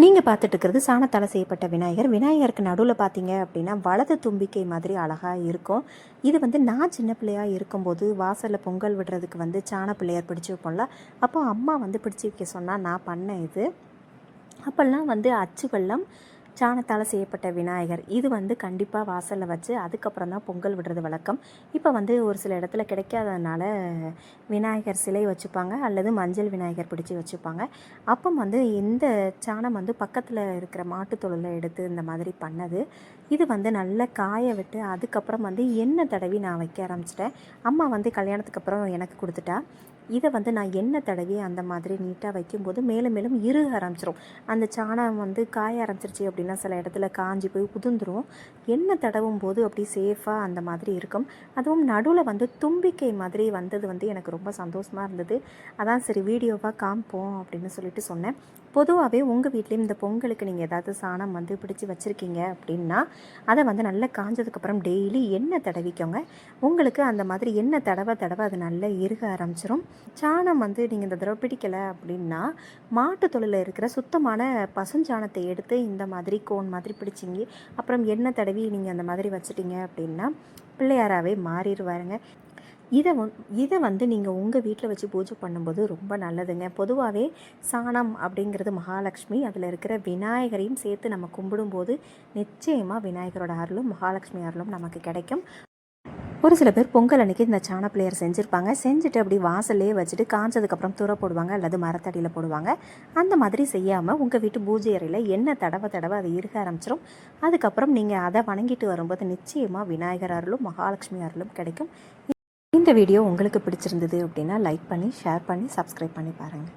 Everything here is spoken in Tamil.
நீங்கள் பார்த்துட்டு இருக்கிறது சாணத்தால் செய்யப்பட்ட விநாயகர். விநாயகருக்கு நடுவில் பார்த்தீங்க அப்படின்னா வலது தும்பிக்கை மாதிரி அழகாக இருக்கும். இது வந்து நான் சின்ன பிள்ளையாக இருக்கும்போது வாசலில் பொங்கல் விடுறதுக்கு வந்து சாண பிள்ளையார் பிடிச்சி வைப்போம்ல, அப்போ அம்மா வந்து பிடிச்சி வைக்க சொன்னால் நான் பண்ணேன் இது. அப்போல்லாம் வந்து அச்சு வெல்லம் சாணத்தால் செய்யப்பட்ட விநாயகர் இது வந்து கண்டிப்பாக வாசலில் வச்சு அதுக்கப்புறம் தான் பொங்கல் விடுறது வழக்கம். இப்போ வந்து ஒரு சில இடத்துல கிடைக்காததுனால விநாயகர் சிலை வச்சுப்பாங்க, அல்லது மஞ்சள் விநாயகர் பிடிச்சி வச்சுப்பாங்க. அப்போ வந்து இந்த சாணம் வந்து பக்கத்தில் இருக்கிற மாட்டுத்தொழிலை எடுத்து இந்த மாதிரி பண்ணது. இது வந்து நல்லா காய விட்டு அதுக்கப்புறம் வந்து எண்ணெய் தடவி நான் வைக்க ஆரம்பிச்சிட்டேன். அம்மா வந்து கல்யாணத்துக்கு அப்புறம் எனக்கு கொடுத்துட்டா. இதை வந்து நான் எண்ணெய் தடவி அந்த மாதிரி நீட்டாக வைக்கும்போது மேலும் மேலும் இறுக ஆரம்பிச்சிடும். அந்த சாணம் வந்து காய ஆரம்பிச்சிருச்சு அப்படின்னா சில இடத்துல காஞ்சி போய் உதிர்ந்துடும். எண்ணெய் தடவும் போது அப்படி சேஃபாக அந்த மாதிரி இருக்கும். அதுவும் நடுவில் வந்து தும்பிக்கை மாதிரி வந்தது வந்து எனக்கு ரொம்ப சந்தோஷமாக இருந்தது. அதான் சரி வீடியோவாக காமிப்போம் அப்படின்னு சொல்லிட்டு சொன்னேன். பொதுவாகவே உங்கள் வீட்லேயும் இந்த பொங்கலுக்கு நீங்கள் ஏதாவது சாணம் வந்து பிடிச்சி வச்சுருக்கீங்க அப்படின்னா அதை வந்து நல்லா காஞ்சதுக்கப்புறம் டெய்லி எண்ணெய் தடவிக்கோங்க. உங்களுக்கு அந்த மாதிரி எண்ணெய் தடவை அது நல்லா இறுக ஆரம்பிச்சிடும். சாணம் வந்து நீங்கள் இந்த தடவை பிடிக்கலை அப்படின்னா மாட்டு தொழிலில் இருக்கிற சுத்தமான பசுஞ்சாணத்தை எடுத்து இந்த மாதிரி கோன் மாதிரி பிடிச்சிங்க அப்புறம் எண்ணெய் தடவி நீங்கள் அந்த மாதிரி வச்சுட்டீங்க அப்படின்னா பிள்ளையாராகவே மாறிடுவாருங்க. இதை வந்து நீங்கள் உங்கள் வீட்டில் வச்சு பூஜை பண்ணும்போது ரொம்ப நல்லதுங்க. பொதுவாகவே சாணம் அப்படிங்கிறது மகாலட்சுமி, அதில் இருக்கிற விநாயகரையும் சேர்த்து நம்ம கும்பிடும்போது நிச்சயமாக விநாயகரோட அருளும் மகாலட்சுமி அருளும் நமக்கு கிடைக்கும். ஒரு சில பேர் பொங்கல் அன்றைக்கி இந்த சாண பிள்ளையார் செஞ்சுருப்பாங்க. செஞ்சுட்டு அப்படி வாசல்லே வச்சுட்டு காஞ்சதுக்கப்புறம் தூர போடுவாங்க, அல்லது மரத்தடியில் போடுவாங்க. அந்த மாதிரி செய்யாமல் உங்கள் வீட்டு பூஜை அறையில் எண்ணெய் தடவை அதை இருக்க ஆரம்பிச்சிடும். அதுக்கப்புறம் நீங்கள் அதை வணங்கிட்டு வரும்போது நிச்சயமாக விநாயகர் அருளும் மகாலட்சுமி அருளும் கிடைக்கும். இந்த வீடியோ உங்களுக்கு பிடிச்சிருந்தது அப்படின்னா லைக் பண்ணி, ஷேர் பண்ணி, சப்ஸ்கிரைப் பண்ணி பாருங்கள்.